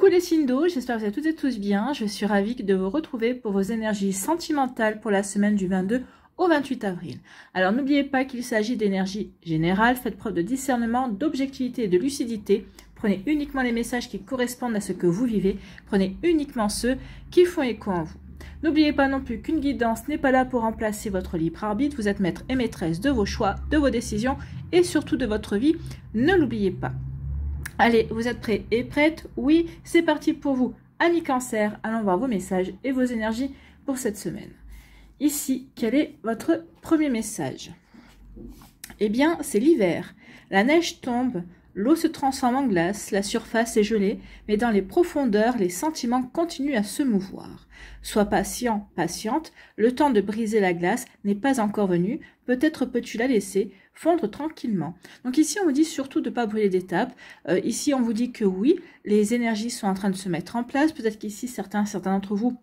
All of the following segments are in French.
Coucou les signes d'eau, j'espère que vous allez toutes et tous bien. Je suis ravie de vous retrouver pour vos énergies sentimentales pour la semaine du 22 au 28 avril. Alors n'oubliez pas qu'il s'agit d'énergie générale, faites preuve de discernement, d'objectivité et de lucidité. Prenez uniquement les messages qui correspondent à ce que vous vivez, prenez uniquement ceux qui font écho en vous. N'oubliez pas non plus qu'une guidance n'est pas là pour remplacer votre libre arbitre, vous êtes maître et maîtresse de vos choix, de vos décisions et surtout de votre vie, ne l'oubliez pas. Allez, vous êtes prêts et prêtes? Oui, c'est parti pour vous. Amis Cancer, allons voir vos messages et vos énergies pour cette semaine. Ici, quel est votre premier message? Eh bien, c'est l'hiver. La neige tombe, l'eau se transforme en glace, la surface est gelée, mais dans les profondeurs, les sentiments continuent à se mouvoir. Sois patient, patiente, le temps de briser la glace n'est pas encore venu, peut-être peux-tu la laisser fondre tranquillement. Donc ici, on vous dit surtout de ne pas brûler d'étapes. Ici, on vous dit que oui, les énergies sont en train de se mettre en place. Peut-être qu'ici, certains d'entre vous,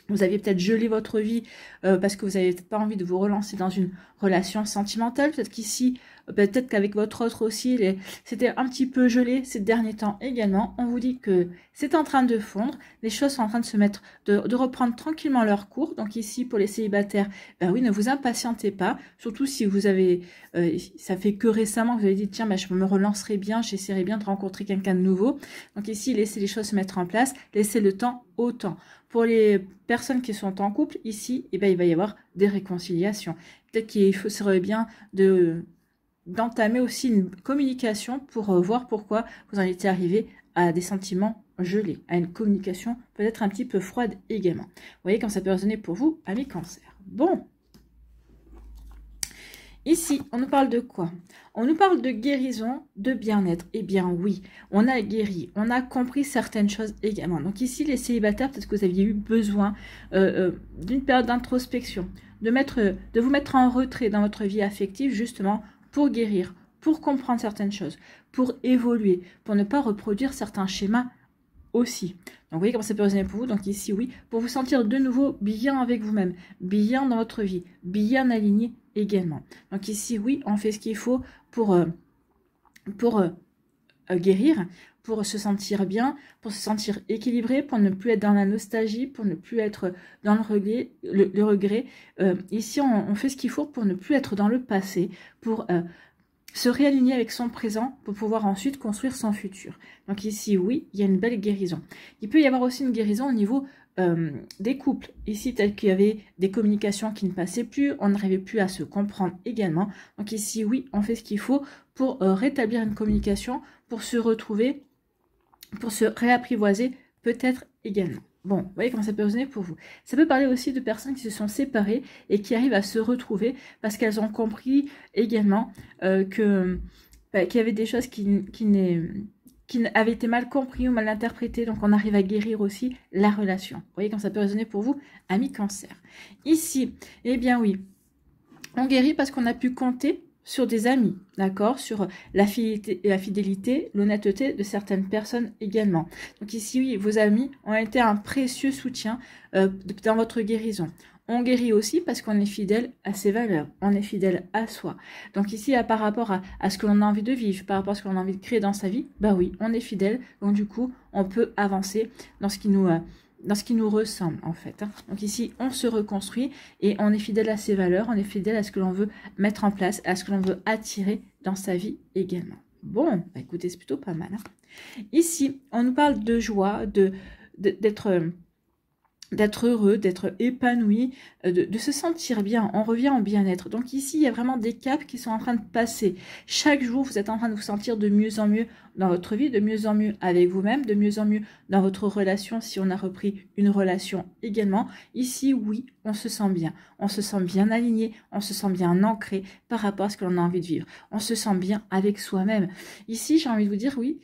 vous aviez peut-être gelé votre vie parce que vous n'avez peut-être pas envie de vous relancer dans une relation sentimentale. Peut-être qu'ici, peut-être qu'avec votre autre aussi, c'était un petit peu gelé ces derniers temps également. On vous dit que c'est en train de fondre. Les choses sont en train de se mettre, de reprendre tranquillement leur cours. Donc ici, pour les célibataires, ben oui, ne vous impatientez pas. Surtout si vous avez, ça fait que récemment que vous avez dit, tiens, ben, je me relancerai bien, j'essaierai bien de rencontrer quelqu'un de nouveau. Donc ici, laissez les choses se mettre en place. Laissez le temps au temps. Pour les personnes qui sont en couple, ici, eh ben, il va y avoir des réconciliations. Peut-être qu'il serait bien d'entamer aussi une communication pour voir pourquoi vous en étiez arrivé à des sentiments gelés, à une communication peut-être un petit peu froide également. Vous voyez comme ça peut résonner pour vous, amis Cancer. Bon. Ici, on nous parle de quoi? On nous parle de guérison, de bien-être. Eh bien oui, on a guéri, on a compris certaines choses également. Donc ici, les célibataires, peut-être que vous aviez eu besoin d'une période d'introspection, de vous mettre en retrait dans votre vie affective, justement, pour guérir, pour comprendre certaines choses, pour évoluer, pour ne pas reproduire certains schémas aussi. Donc vous voyez comment ça peut résonner pour vous. Donc ici, oui, pour vous sentir de nouveau bien avec vous-même, bien dans votre vie, bien aligné également. Donc ici, oui, on fait ce qu'il faut pour guérir, pour se sentir bien, pour se sentir équilibré, pour ne plus être dans la nostalgie, pour ne plus être dans le regret. Ici, on fait ce qu'il faut pour ne plus être dans le passé, pour se réaligner avec son présent pour pouvoir ensuite construire son futur. Donc ici, oui, il y a une belle guérison. Il peut y avoir aussi une guérison au niveau des couples. Ici, tel qu'il y avait des communications qui ne passaient plus, on n'arrivait plus à se comprendre également. Donc ici, oui, on fait ce qu'il faut pour rétablir une communication, pour se retrouver, pour se réapprivoiser peut-être également. Bon, vous voyez comment ça peut résonner pour vous. Ça peut parler aussi de personnes qui se sont séparées et qui arrivent à se retrouver parce qu'elles ont compris également qu'il y avait des choses qui avaient été mal compris ou mal interprétées. Donc, on arrive à guérir aussi la relation. Vous voyez comment ça peut résonner pour vous, amis Cancer. Ici, eh bien oui, on guérit parce qu'on a pu compter sur des amis, d'accord, sur la fidélité, l'honnêteté de certaines personnes également. Donc ici, oui, vos amis ont été un précieux soutien dans votre guérison. On guérit aussi parce qu'on est fidèle à ses valeurs, on est fidèle à soi. Donc ici, par rapport à ce que l'on a envie de vivre, par rapport à ce que l'on a envie de créer dans sa vie, bah oui, on est fidèle, donc du coup, on peut avancer dans ce qui nous ressemble en fait. Donc ici, on se reconstruit et on est fidèle à ses valeurs, on est fidèle à ce que l'on veut mettre en place, à ce que l'on veut attirer dans sa vie également. Bon, bah écoutez, c'est plutôt pas mal. Ici, on nous parle de joie, d'être heureux, d'être épanoui, de se sentir bien, on revient en bien-être. Donc ici, il y a vraiment des caps qui sont en train de passer. Chaque jour, vous êtes en train de vous sentir de mieux en mieux dans votre vie, de mieux en mieux avec vous-même, de mieux en mieux dans votre relation, si on a repris une relation également. Ici, oui, on se sent bien. On se sent bien aligné, on se sent bien ancré par rapport à ce que l'on a envie de vivre. On se sent bien avec soi-même. Ici, j'ai envie de vous dire, oui,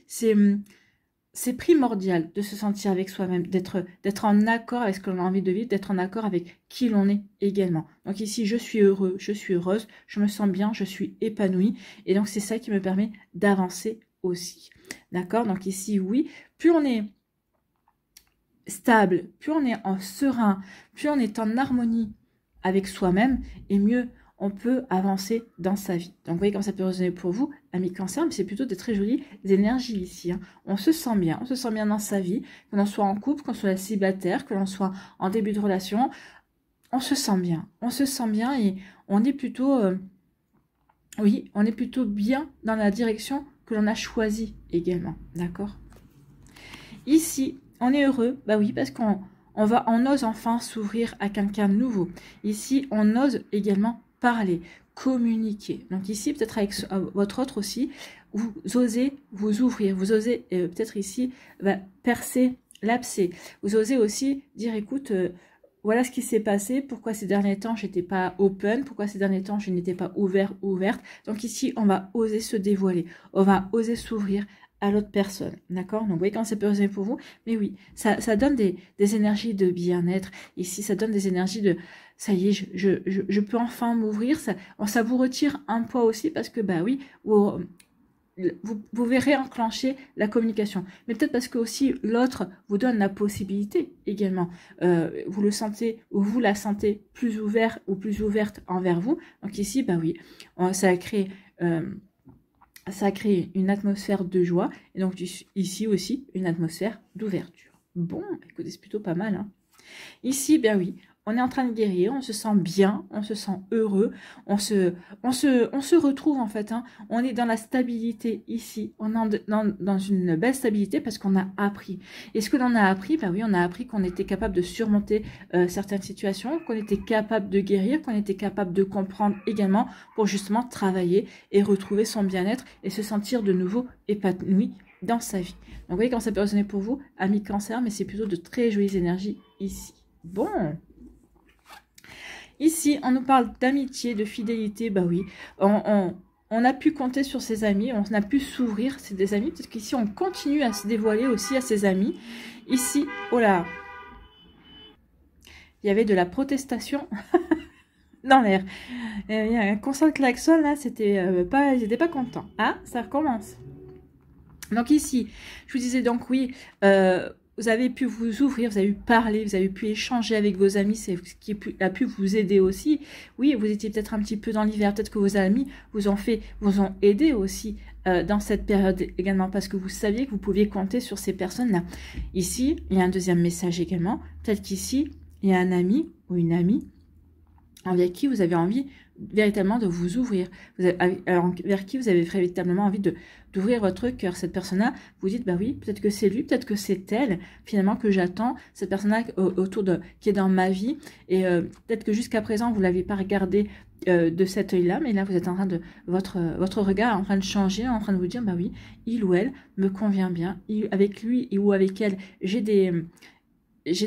c'est primordial de se sentir avec soi-même, d'être en accord avec ce que l'on a envie de vivre, d'être en accord avec qui l'on est également. Donc ici, je suis heureux, je suis heureuse, je me sens bien, je suis épanouie. Et donc, c'est ça qui me permet d'avancer aussi. D'accord? Donc ici, oui, plus on est stable, plus on est en serein, plus on est en harmonie avec soi-même, et mieux on peut avancer dans sa vie. Donc, vous voyez comme ça peut résonner pour vous, amis Cancer, mais c'est plutôt des très jolies énergies ici. Hein. On se sent bien dans sa vie, que l'on soit en couple, qu'on soit célibataire, que l'on soit en début de relation. On se sent bien et on est plutôt, oui, on est plutôt bien dans la direction que l'on a choisie également, d'accord? Ici, on est heureux, bah oui, parce qu'on ose enfin s'ouvrir à quelqu'un de nouveau. Ici, on ose également parler, communiquer. Donc ici, peut-être avec votre autre aussi, vous osez vous ouvrir, vous osez peut-être ici percer l'abcès. Vous osez aussi dire, écoute, voilà ce qui s'est passé, pourquoi ces derniers temps je n'étais pas open, pourquoi ces derniers temps je n'étais pas ouvert ou ouverte. Donc ici, on va oser se dévoiler, on va oser s'ouvrir à l'autre personne, d'accord? Donc vous voyez quand ça peut résonner pour vous, mais oui, ça donne des énergies de bien-être. Ici, ça donne des énergies de, ça y est, je peux enfin m'ouvrir. Ça vous retire un poids aussi parce que, bah oui, vous verrez enclencher la communication. Mais peut-être parce que aussi l'autre vous donne la possibilité également. Vous le sentez ou vous la sentez plus ouvert ou plus ouverte envers vous. Donc ici, bah oui, ça a créé une atmosphère de joie. Et donc ici aussi, une atmosphère d'ouverture. Bon, écoutez, c'est plutôt pas mal. Hein. Ici, ben oui, on est en train de guérir, on se sent bien, on se sent heureux, on se retrouve en fait. Hein. On est dans la stabilité ici, on est dans une belle stabilité parce qu'on a appris. Et ce que l'on a appris, ben oui, on a appris qu'on était capable de surmonter certaines situations, qu'on était capable de guérir, qu'on était capable de comprendre également pour justement travailler et retrouver son bien-être et se sentir de nouveau épanoui dans sa vie. Donc vous voyez quand ça peut résonner pour vous, amis Cancer, mais c'est plutôt de très jolies énergies ici. Bon. Ici, on nous parle d'amitié, de fidélité, bah oui, on a pu compter sur ses amis, on a pu s'ouvrir, c'est des amis, peut-être qu'ici on continue à se dévoiler aussi à ses amis. Ici, oh là, il y avait de la protestation dans l'air. Il y a un concert de klaxon, là, c'était pas, ils n'étaient pas contents. Ah, ça recommence. Donc ici, je vous disais donc oui, vous avez pu vous ouvrir, vous avez pu parler, vous avez pu échanger avec vos amis, c'est ce qui a pu vous aider aussi. Oui, vous étiez peut-être un petit peu dans l'hiver, peut-être que vos amis vous ont aidé aussi dans cette période également, parce que vous saviez que vous pouviez compter sur ces personnes-là. Ici, il y a un deuxième message également, peut-être qu'ici, il y a un ami ou une amie avec qui vous avez envie véritablement de vous ouvrir, vers qui vous avez véritablement envie d'ouvrir votre cœur. Cette personne-là, vous dites, bah oui, peut-être que c'est lui, peut-être que c'est elle, finalement, que j'attends, cette personne-là qui est dans ma vie, et peut-être que jusqu'à présent, vous ne l'avez pas regardé de cet œil-là, mais là, vous êtes en train de, votre regard est en train de changer, en train de vous dire, bah oui, il ou elle me convient bien, avec lui ou avec elle, j'ai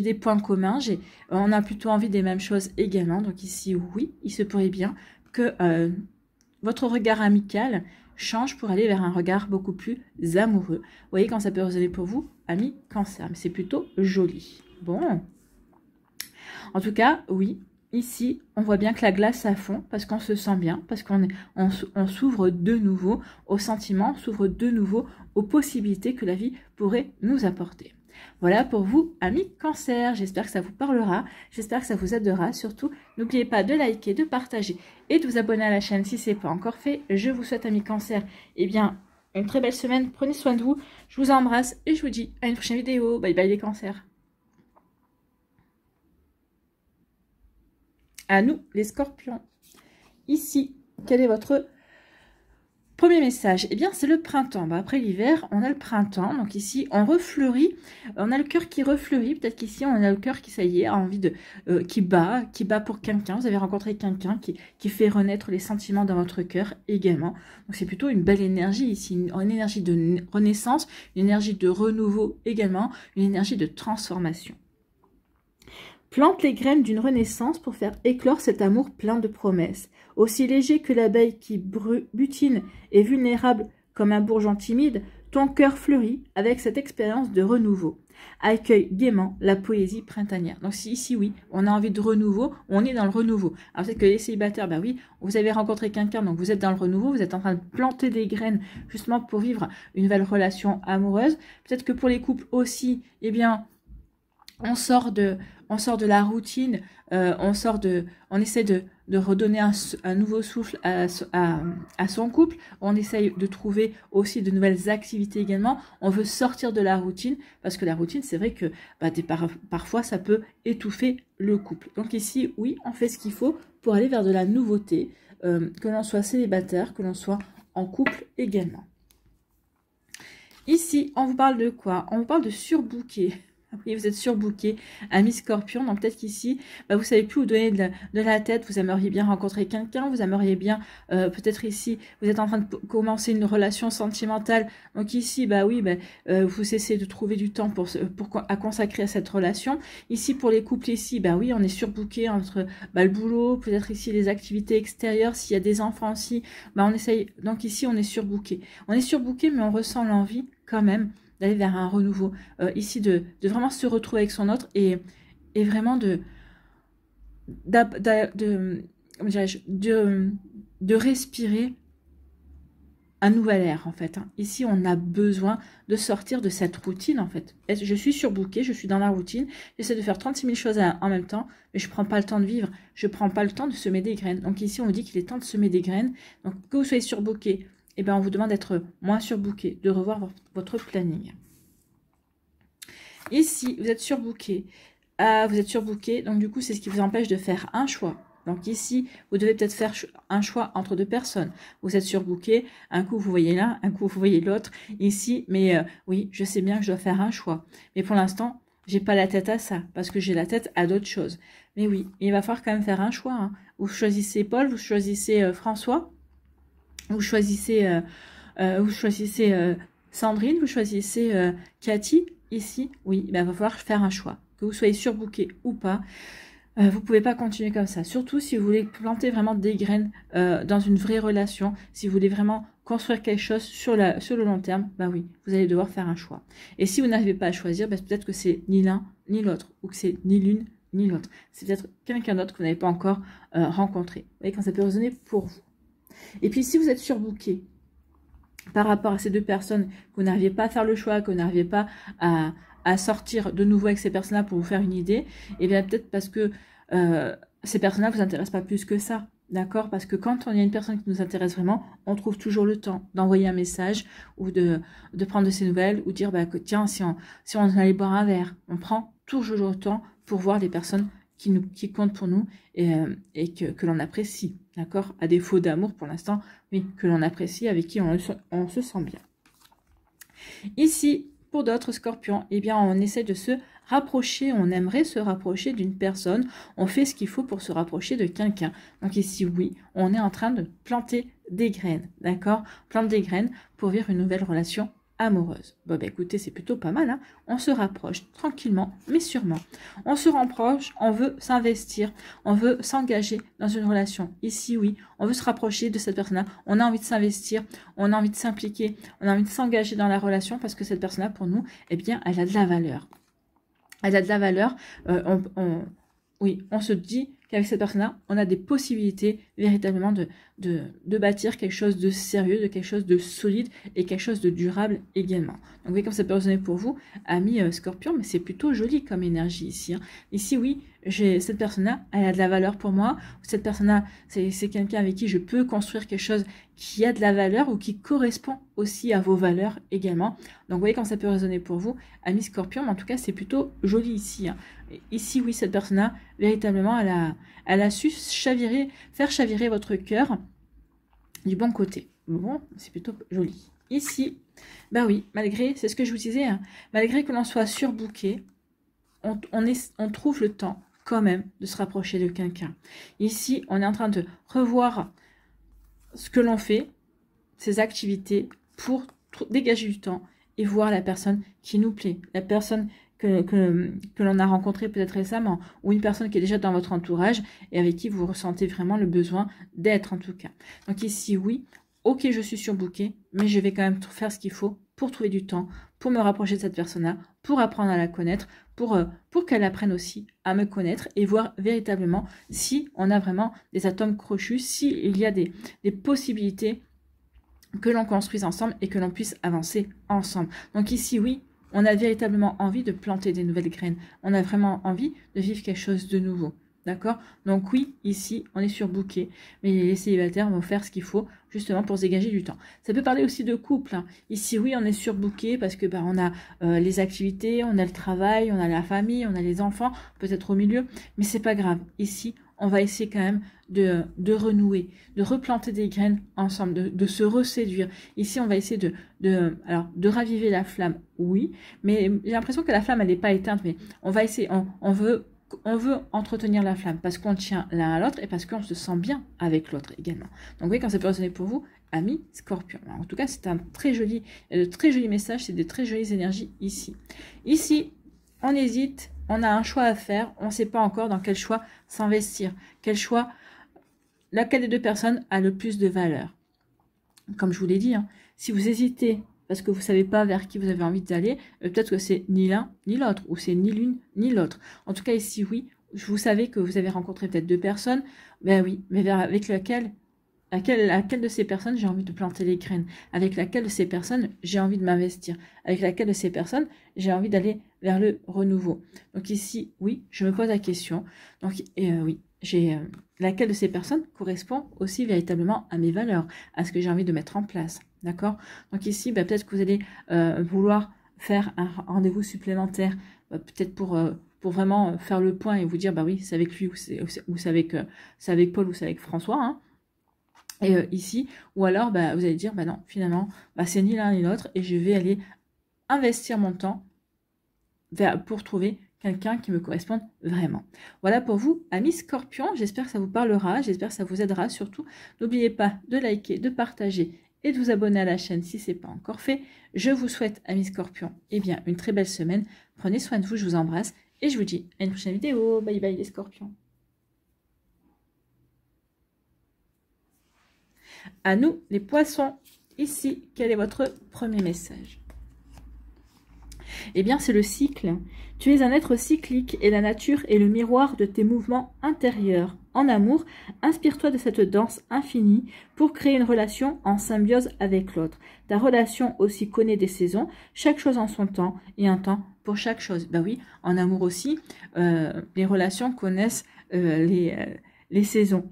des points communs, on a plutôt envie des mêmes choses également. Donc ici, oui, il se pourrait bien que votre regard amical change pour aller vers un regard beaucoup plus amoureux. Vous voyez quand ça peut résonner pour vous, amis Cancer, mais c'est plutôt joli. Bon. En tout cas, oui, ici, on voit bien que la glace à fond, parce qu'on se sent bien, parce on s'ouvre de nouveau aux sentiments, on s'ouvre de nouveau aux possibilités que la vie pourrait nous apporter. Voilà pour vous, amis Cancer. J'espère que ça vous parlera, j'espère que ça vous aidera. Surtout, n'oubliez pas de liker, de partager et de vous abonner à la chaîne si ce n'est pas encore fait. Je vous souhaite, amis Cancer, eh bien, une très belle semaine. Prenez soin de vous. Je vous embrasse et je vous dis à une prochaine vidéo. Bye bye les cancers. À nous, les scorpions. Ici, quel est votre premier message? Eh bien, c'est le printemps. Bah, après l'hiver, on a le printemps. Donc ici, on refleurit. On a le cœur qui refleurit. Peut-être qu'ici, on a le cœur qui, ça y est, a envie de... qui bat pour quelqu'un. Vous avez rencontré quelqu'un qui fait renaître les sentiments dans votre cœur également. Donc c'est plutôt une belle énergie ici. Une énergie de renaissance, une énergie de renouveau également, une énergie de transformation. Plante les graines d'une renaissance pour faire éclore cet amour plein de promesses. Aussi léger que l'abeille qui butine et vulnérable comme un bourgeon timide, ton cœur fleurit avec cette expérience de renouveau. Accueille gaiement la poésie printanière. Donc ici, oui, on a envie de renouveau, on est dans le renouveau. Alors peut-être que les célibataires, ben oui, vous avez rencontré quelqu'un, donc vous êtes dans le renouveau, vous êtes en train de planter des graines justement pour vivre une nouvelle relation amoureuse. Peut-être que pour les couples aussi, eh bien... On sort de la routine, on essaie de de redonner un nouveau souffle à son couple. On essaye de trouver aussi de nouvelles activités également. On veut sortir de la routine parce que la routine, c'est vrai que parfois, ça peut étouffer le couple. Donc ici, oui, on fait ce qu'il faut pour aller vers de la nouveauté, que l'on soit célibataire, que l'on soit en couple également. Ici, on vous parle de quoi? On vous parle de surbooker. Oui, vous êtes surbooké, ami Scorpion. Donc peut-être qu'ici, vous savez plus où donner de la tête. Vous aimeriez bien rencontrer quelqu'un. Vous aimeriez bien, peut-être ici, vous êtes en train de commencer une relation sentimentale. Donc ici, vous essayez de trouver du temps à consacrer à cette relation. Ici, pour les couples ici, oui, on est surbooké entre le boulot, peut-être ici les activités extérieures. S'il y a des enfants aussi, on essaye. Donc ici, on est surbooké. On est surbooké, mais on ressent l'envie quand même d'aller vers un renouveau, ici de vraiment se retrouver avec son autre et vraiment de respirer un nouvel air en fait. Ici, on a besoin de sortir de cette routine en fait. Je suis surbookée, je suis dans la routine, j'essaie de faire 36 000 choses en même temps, mais je ne prends pas le temps de vivre, je ne prends pas le temps de semer des graines. Donc ici, on nous dit qu'il est temps de semer des graines. Donc que vous soyez surbooké, on vous demande d'être moins surbooké, de revoir votre planning. Ici, vous êtes surbooké. Donc du coup, c'est ce qui vous empêche de faire un choix. Donc ici, vous devez peut-être faire un choix entre deux personnes. Vous êtes surbooké, un coup vous voyez l'un, un coup vous voyez l'autre. Ici, mais oui, je sais bien que je dois faire un choix. Mais pour l'instant, j'ai pas la tête à ça, parce que j'ai la tête à d'autres choses. Mais oui, il va falloir quand même faire un choix. Vous choisissez Paul, vous choisissez François. Vous choisissez Sandrine, vous choisissez Cathy. Ici, oui, il va falloir faire un choix. Que vous soyez surbooké ou pas, vous ne pouvez pas continuer comme ça. Surtout si vous voulez planter vraiment des graines dans une vraie relation, si vous voulez vraiment construire quelque chose sur le long terme, oui, vous allez devoir faire un choix. Et si vous n'arrivez pas à choisir, peut-être que c'est ni l'un ni l'autre, ou que c'est ni l'une ni l'autre. C'est peut-être quelqu'un d'autre que vous n'avez pas encore rencontré. Vous voyez quand ça peut résonner pour vous. Et puis, si vous êtes surbooké par rapport à ces deux personnes, que vous n'arriviez pas à faire le choix, que vous n'arriviez pas à sortir de nouveau avec ces personnes-là pour vous faire une idée, et bien peut-être parce que ces personnes-là ne vous intéressent pas plus que ça. D'accord? Parce que quand il y a une personne qui nous intéresse vraiment, on trouve toujours le temps d'envoyer un message ou de prendre de ses nouvelles ou dire, tiens, si on allait boire un verre, on prend toujours le temps pour voir les personnes qui comptent pour nous et que l'on apprécie, d'accord? À défaut d'amour pour l'instant, oui, que l'on apprécie, avec qui on se sent bien. Ici, pour d'autres scorpions, on essaie de se rapprocher, on aimerait se rapprocher d'une personne, on fait ce qu'il faut pour se rapprocher de quelqu'un. Donc ici, oui, on est en train de planter des graines, d'accord? Plante des graines pour vivre une nouvelle relation amoureuse. Écoutez, c'est plutôt pas mal, on se rapproche tranquillement, mais sûrement. On se rapproche, on veut s'investir, on veut s'engager dans une relation. Ici, oui, on veut se rapprocher de cette personne-là, on a envie de s'investir, on a envie de s'impliquer, on a envie de s'engager dans la relation parce que cette personne-là, pour nous, elle a de la valeur. Elle a de la valeur, on se dit qu'avec cette personne-là, on a des possibilités véritablement de bâtir quelque chose de sérieux, de quelque chose de solide et quelque chose de durable également. Donc vous voyez comme ça peut résonner pour vous, amis Scorpion, mais c'est plutôt joli comme énergie ici. Ici, oui, cette personne-là, elle a de la valeur pour moi. Cette personne-là, c'est quelqu'un avec qui je peux construire quelque chose qui a de la valeur ou qui correspond aussi à vos valeurs également. Donc vous voyez comme ça peut résonner pour vous, amis Scorpion, mais en tout cas, c'est plutôt joli ici. Ici, oui, cette personne-là, véritablement, elle a su faire chavirer votre cœur du bon côté. Bon, c'est plutôt joli. Ici, oui, malgré, c'est ce que je vous disais, malgré que l'on soit surbooké, on trouve le temps quand même de se rapprocher de quelqu'un. Ici, on est en train de revoir ce que l'on fait, ses activités, pour dégager du temps et voir la personne qui nous plaît, la personne que l'on a rencontré peut-être récemment, ou une personne qui est déjà dans votre entourage et avec qui vous ressentez vraiment le besoin d'être en tout cas. Donc ici, oui, ok, je suis surbooké, mais je vais quand même faire ce qu'il faut pour trouver du temps, pour me rapprocher de cette personne-là, pour apprendre à la connaître, pour qu'elle apprenne aussi à me connaître et voir véritablement si on a vraiment des atomes crochus, s'il y a des possibilités que l'on construise ensemble et que l'on puisse avancer ensemble. Donc ici, oui, on a véritablement envie de planter des nouvelles graines. On a vraiment envie de vivre quelque chose de nouveau. D'accord? Donc oui, ici, on est surbooké, mais les célibataires vont faire ce qu'il faut justement pour se dégager du temps. Ça peut parler aussi de couple. Hein. Ici, oui, on est surbooké parce que bah, on a les activités, on a le travail, on a la famille, on a les enfants, peut-être au milieu, mais c'est pas grave. Ici, on va essayer quand même de renouer, de replanter des graines ensemble, de se reséduire. Ici, on va essayer de raviver la flamme, oui, mais j'ai l'impression que la flamme, elle n'est pas éteinte, mais on va essayer, on veut entretenir la flamme parce qu'on tient l'un à l'autre et parce qu'on se sent bien avec l'autre également. Donc oui, quand ça peut résonner pour vous, amis Scorpion. En tout cas, c'est un très joli message, c'est de très jolies énergies ici. Ici, on hésite, on a un choix à faire, on ne sait pas encore dans quel choix s'investir, quel choix, laquelle des deux personnes a le plus de valeur. Comme je vous l'ai dit, hein, si vous hésitez parce que vous ne savez pas vers qui vous avez envie d'aller, peut-être que c'est ni l'un ni l'autre, ou c'est ni l'une ni l'autre. En tout cas, ici, oui, vous savez que vous avez rencontré peut-être deux personnes, ben oui, mais avec laquelle de ces personnes j'ai envie de planter les graines, avec laquelle de ces personnes j'ai envie de m'investir, avec laquelle de ces personnes j'ai envie d'aller vers le renouveau. Donc ici, oui, je me pose la question. Donc oui, laquelle de ces personnes correspond aussi véritablement à mes valeurs, à ce que j'ai envie de mettre en place. D'accord? Donc ici, bah, peut-être que vous allez vouloir faire un rendez-vous supplémentaire, peut-être pour vraiment faire le point et vous dire, bah oui, c'est avec lui ou c'est avec Paul ou c'est avec François. Hein. Et ici, ou alors bah, vous allez dire, bah non, finalement, bah, c'est ni l'un ni l'autre et je vais aller investir mon temps pour trouver quelqu'un qui me corresponde vraiment. Voilà pour vous, amis Scorpion. J'espère que ça vous parlera, j'espère que ça vous aidera. Surtout, n'oubliez pas de liker, de partager et de vous abonner à la chaîne si ce n'est pas encore fait. Je vous souhaite, amis Scorpion, eh bien, une très belle semaine. Prenez soin de vous, je vous embrasse et je vous dis à une prochaine vidéo. Bye bye les Scorpions. À nous, les poissons. Ici, quel est votre premier message? Eh bien, c'est le cycle. Tu es un être cyclique et la nature est le miroir de tes mouvements intérieurs. En amour, inspire-toi de cette danse infinie pour créer une relation en symbiose avec l'autre. Ta relation aussi connaît des saisons, chaque chose en son temps et un temps pour chaque chose. Ben oui, en amour aussi, les relations connaissent les saisons.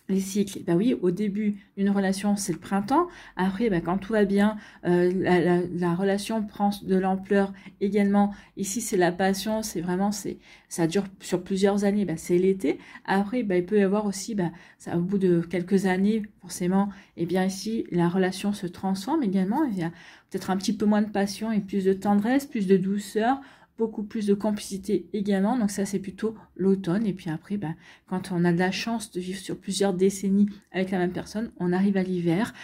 Les cycles, bah oui, au début d'une relation, c'est le printemps. Après, bah, quand tout va bien, la relation prend de l'ampleur également. Ici, c'est la passion, c'est vraiment, ça dure sur plusieurs années, bah, c'est l'été. Après, bah, il peut y avoir aussi, bah, ça, au bout de quelques années, forcément, et bien ici, la relation se transforme également. Il y a peut-être un petit peu moins de passion et plus de tendresse, plus de douceur, beaucoup plus de complicité également, donc ça c'est plutôt l'automne. Et puis après, bah, quand on a de la chance de vivre sur plusieurs décennies avec la même personne, on arrive à l'hiver,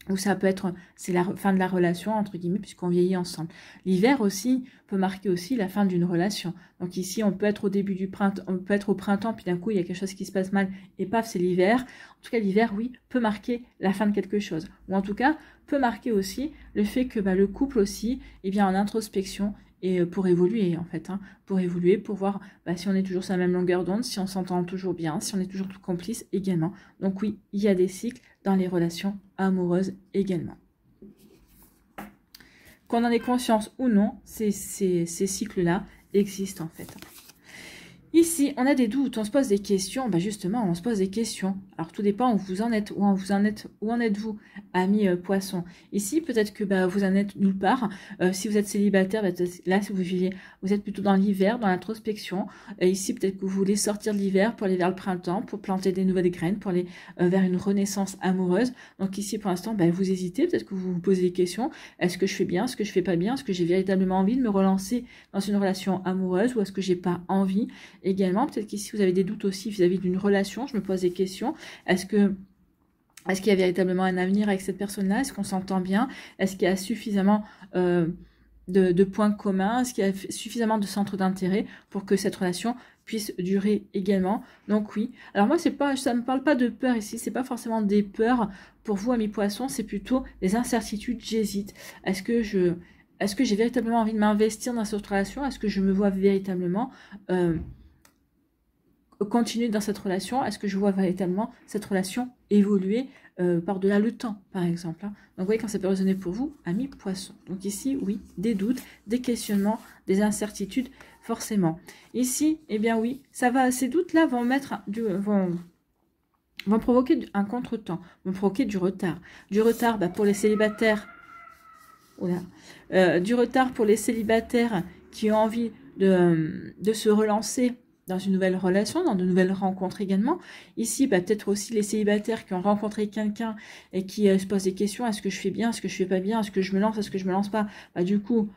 où ça peut être, c'est la fin de la relation, entre guillemets, puisqu'on vieillit ensemble. L'hiver aussi peut marquer aussi la fin d'une relation. Donc ici, on peut être au début du printemps, on peut être au printemps, puis d'un coup, il y a quelque chose qui se passe mal, et paf, c'est l'hiver. En tout cas, l'hiver, oui, peut marquer la fin de quelque chose. Ou en tout cas, peut marquer aussi le fait que bah, le couple aussi, eh bien, en introspection, et pour évoluer en fait, hein, pour évoluer, pour voir bah, si on est toujours sur la même longueur d'onde, si on s'entend toujours bien, si on est toujours tout complice également. Donc oui, il y a des cycles dans les relations amoureuses également. Qu'on en ait conscience ou non, ces cycles-là existent en fait. Ici, on a des doutes, on se pose des questions. Ben justement, on se pose des questions. Alors, tout dépend où vous en êtes. Où en êtes-vous, amis poissons? Ici, peut-être que bah, vous en êtes nulle part. Si vous êtes célibataire, bah, là, si vous êtes plutôt dans l'hiver, dans l'introspection. Ici, peut-être que vous voulez sortir de l'hiver pour aller vers le printemps, pour planter des nouvelles graines, pour aller vers une renaissance amoureuse. Donc ici, pour l'instant, bah, vous hésitez. Peut-être que vous vous posez des questions. Est-ce que je fais bien? Est-ce que je fais pas bien? Est-ce que j'ai véritablement envie de me relancer dans une relation amoureuse ou est-ce que j'ai pas envie? Également, peut-être qu'ici vous avez des doutes aussi vis-à-vis d'une relation, je me pose des questions. Est-ce qu'il y a véritablement un avenir avec cette personne-là? Est-ce qu'on s'entend bien? Est-ce qu'il y a suffisamment de points communs? Est-ce qu'il y a suffisamment de centres d'intérêt pour que cette relation puisse durer également? Donc oui. Alors moi, ça ne me parle pas de peur ici, c'est pas forcément des peurs pour vous, amis poissons, c'est plutôt des incertitudes, j'hésite. Est-ce que j'ai véritablement envie de m'investir dans cette relation? Est-ce que je me vois véritablement continuer dans cette relation? Est-ce que je vois véritablement cette relation évoluer par-delà le temps, par exemple, hein? Donc, vous voyez, quand ça peut résonner pour vous, amis poissons. Donc ici, oui, des doutes, des questionnements, des incertitudes forcément. Ici, eh bien oui, ça va, ces doutes-là vont mettre vont provoquer un contretemps, vont provoquer du retard. Du retard pour les célibataires. Du retard pour les célibataires qui ont envie de se relancer dans une nouvelle relation, dans de nouvelles rencontres également. Ici, peut-être aussi les célibataires qui ont rencontré quelqu'un et qui se posent des questions, est-ce que je fais bien, est-ce que je fais pas bien, est-ce que je me lance, est-ce que je me lance pas, du coup,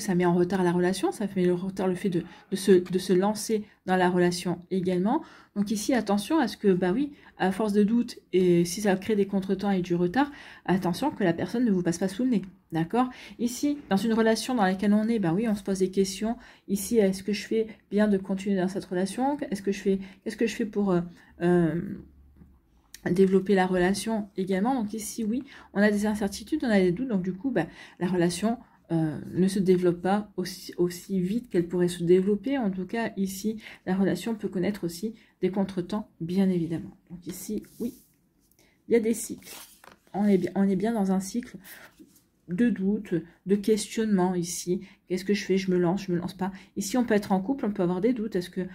ça met en retard la relation, ça fait le retard le fait de se lancer dans la relation également. Donc ici, attention à ce que, oui, à force de doute, et si ça crée des contretemps et du retard, attention que la personne ne vous passe pas sous le nez, d'accord? Ici, dans une relation dans laquelle on est, oui, on se pose des questions. Ici, est-ce que je fais bien de continuer dans cette relation? Qu'est-ce que je fais pour développer la relation également? Donc ici, oui, on a des incertitudes, on a des doutes, donc du coup, la relation ne se développe pas aussi vite qu'elle pourrait se développer. En tout cas, ici, la relation peut connaître aussi des contretemps, bien évidemment. Donc ici, oui, il y a des cycles. On est bien dans un cycle de doute, de questionnement ici. Qu'est-ce que je fais? Je me lance pas. Ici, on peut être en couple, on peut avoir des doutes. Est-ce que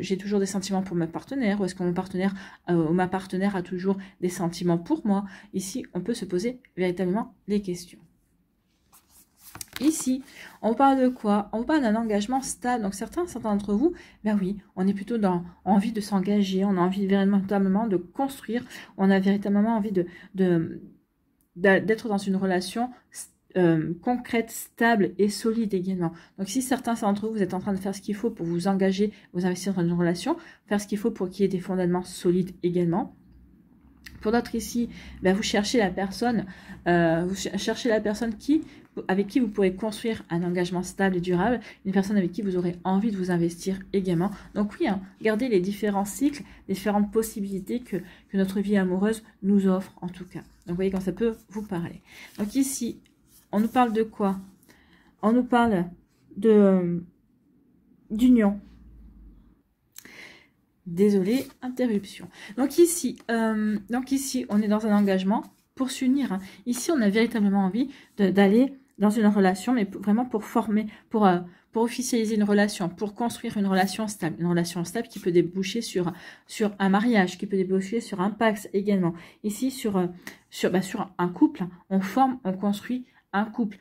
j'ai toujours des sentiments pour ma partenaire? Ou est-ce que mon partenaire ou ma partenaire a toujours des sentiments pour moi? Ici, on peut se poser véritablement des questions. Ici, on parle de quoi? On parle d'un engagement stable. Donc, certains d'entre vous, oui, on est plutôt dans envie de s'engager, on a envie véritablement de construire, on a véritablement envie d'être dans une relation concrète, stable et solide également. Donc, si certains d'entre vous, vous êtes en train de faire ce qu'il faut pour vous engager, vous investir dans une relation, faire ce qu'il faut pour qu'il y ait des fondements solides également. Pour d'autres ici, vous cherchez la personne, avec qui vous pourrez construire un engagement stable et durable, une personne avec qui vous aurez envie de vous investir également. Donc oui, gardez les différents cycles, les différentes possibilités que notre vie amoureuse nous offre en tout cas. Donc vous voyez quand ça peut vous parler. Donc ici, on nous parle de quoi? On nous parle d'union. Désolée, interruption. Donc ici, on est dans un engagement pour s'unir. Ici, on a véritablement envie d'aller dans une relation, mais vraiment pour former, pour officialiser une relation, pour construire une relation stable. Une relation stable qui peut déboucher sur un mariage, qui peut déboucher sur un pax également. Ici, sur un couple, on construit un couple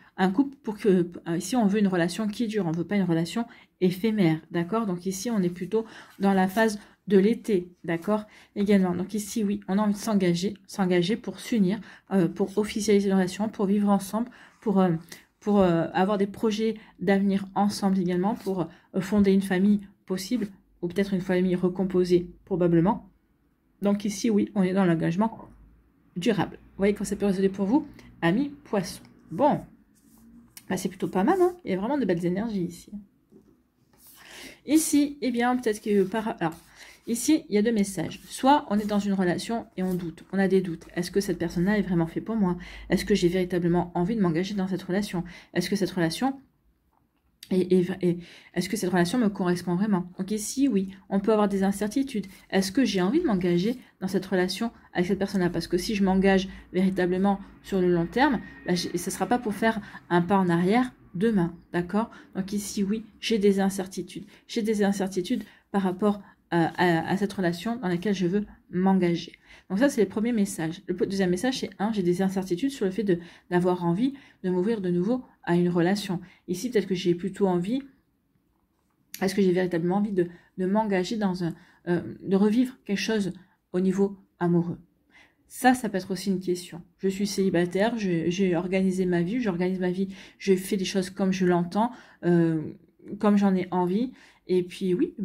pour que, ici on veut une relation qui dure, on ne veut pas une relation éphémère, d'accord? Donc ici on est plutôt dans la phase de l'été, d'accord? Également, donc ici oui, on a envie de s'engager pour s'unir, pour officialiser une relation, pour vivre ensemble, pour avoir des projets d'avenir ensemble également, pour fonder une famille possible, ou peut-être une famille recomposée probablement. Donc ici oui, on est dans l'engagement durable. Vous voyez quand ça peut résonner pour vous, amis poissons. Bon, c'est plutôt pas mal, hein. Il y a vraiment de belles énergies ici. Ici, eh bien, peut-être que alors, ici, il y a deux messages. Soit on est dans une relation et on doute, on a des doutes. Est-ce que cette personne-là est vraiment faite pour moi? Est-ce que j'ai véritablement envie de m'engager dans cette relation? Est-ce que cette relation est-ce que cette relation me correspond vraiment? Donc ici, oui, on peut avoir des incertitudes. Est-ce que j'ai envie de m'engager dans cette relation avec cette personne-là? Parce que si je m'engage véritablement sur le long terme, ce ne sera pas pour faire un pas en arrière demain, d'accord? Donc ici, oui, j'ai des incertitudes. J'ai des incertitudes par rapport à cette relation dans laquelle je veux m'engager. Donc ça, c'est le premier message. Le deuxième message, c'est j'ai des incertitudes sur le fait d'avoir envie de m'ouvrir de nouveau à une relation. Ici, peut-être que j'ai plutôt envie, est-ce que j'ai véritablement envie de m'engager dans de revivre quelque chose au niveau amoureux? Ça peut être aussi une question. Je suis célibataire, j'ai organisé ma vie, j'organise ma vie, je fais des choses comme je l'entends, comme j'en ai envie. Et puis oui,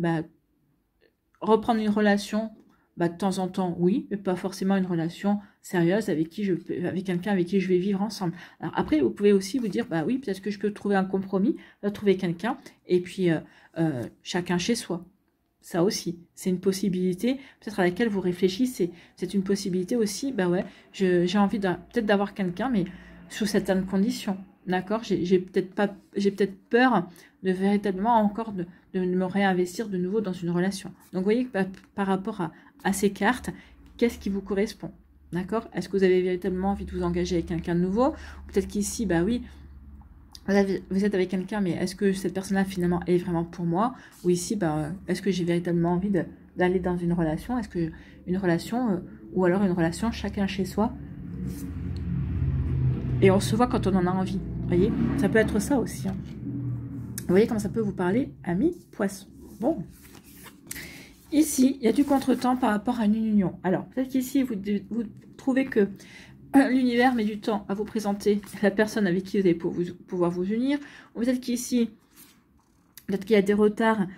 reprendre une relation, de temps en temps, oui, mais pas forcément une relation sérieuse avec quelqu'un avec qui je vais vivre ensemble. Alors après, vous pouvez aussi vous dire, oui, peut-être que je peux trouver un compromis, trouver quelqu'un, et puis chacun chez soi. Ça aussi, c'est une possibilité, peut-être à laquelle vous réfléchissez. C'est une possibilité aussi, j'ai envie peut-être d'avoir quelqu'un, mais sous certaines conditions. D'accord? J'ai peut-être peur de véritablement encore de me réinvestir de nouveau dans une relation. Donc, vous voyez que par rapport à ces cartes, qu'est-ce qui vous correspond? D'accord? Est-ce que vous avez véritablement envie de vous engager avec quelqu'un de nouveau? Peut-être qu'ici, oui, Vous êtes avec quelqu'un, mais est-ce que cette personne-là, finalement, est vraiment pour moi? Ou ici, est-ce que j'ai véritablement envie d'aller dans une relation? Est-ce que une relation, ou alors une relation chacun chez soi? Et on se voit quand on en a envie. Vous voyez? Ça peut être ça aussi. Hein. Vous voyez comment ça peut vous parler, amis poissons. Bon. Ici, il y a du contretemps par rapport à une union. Alors, peut-être qu'ici, vous trouvez que l'univers met du temps à vous présenter la personne avec qui vous allez pouvoir vous unir. Ou peut-être qu'ici, peut-être qu'il y a des retards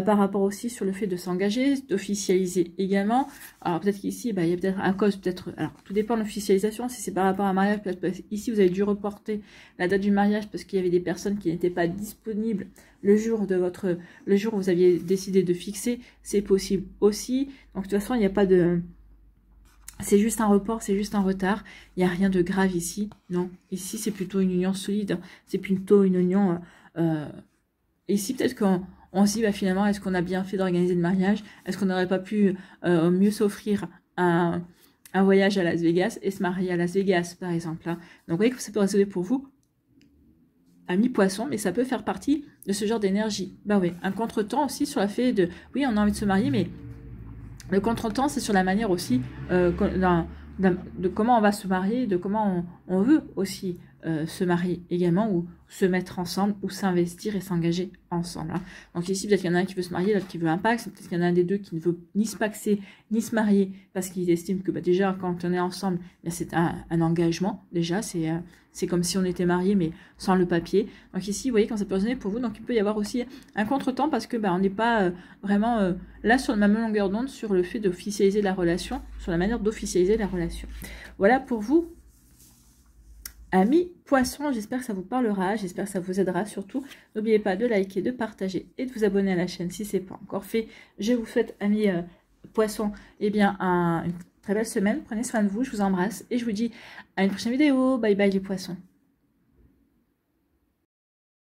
par rapport aussi sur le fait de s'engager, d'officialiser également. Alors peut-être qu'ici, il y a peut-être à cause, alors tout dépend de l'officialisation, si c'est par rapport à un mariage, peut-être ici vous avez dû reporter la date du mariage parce qu'il y avait des personnes qui n'étaient pas disponibles le jour où vous aviez décidé de fixer, c'est possible aussi. Donc de toute façon, il n'y a pas de... C'est juste un report, c'est juste un retard. Il n'y a rien de grave ici. Non, ici c'est plutôt une union solide. C'est plutôt une union... ici peut-être qu'on se dit finalement, est-ce qu'on a bien fait d'organiser le mariage? Est-ce qu'on n'aurait pas pu mieux s'offrir un voyage à Las Vegas et se marier à Las Vegas, par exemple. Hein. Donc vous voyez que ça peut résonner pour vous, amis poissons, mais ça peut faire partie de ce genre d'énergie. Oui, un contretemps aussi sur le fait de... Oui, on a envie de se marier, mais le contretemps, c'est sur la manière aussi de comment on va se marier, de comment on veut aussi se marier également, ou se mettre ensemble, ou s'investir et s'engager ensemble. Hein. Donc ici, peut-être qu'il y en a un qui veut se marier, l'autre qui veut un pax, peut-être qu'il y en a un des deux qui ne veut ni se paxer, ni se marier, parce qu'il estime que déjà, quand on est ensemble, c'est un engagement, déjà, c'est comme si on était marié, mais sans le papier. Donc ici, vous voyez, quand ça peut résonner pour vous, donc il peut y avoir aussi un contretemps, parce que on n'est pas vraiment là sur la même longueur d'onde sur le fait d'officialiser la relation, sur la manière d'officialiser la relation. Voilà pour vous, amis poissons, j'espère que ça vous parlera, j'espère que ça vous aidera surtout. N'oubliez pas de liker, de partager et de vous abonner à la chaîne si ce n'est pas encore fait. Je vous souhaite, amis poissons, une très belle semaine. Prenez soin de vous, je vous embrasse et je vous dis à une prochaine vidéo. Bye bye les poissons.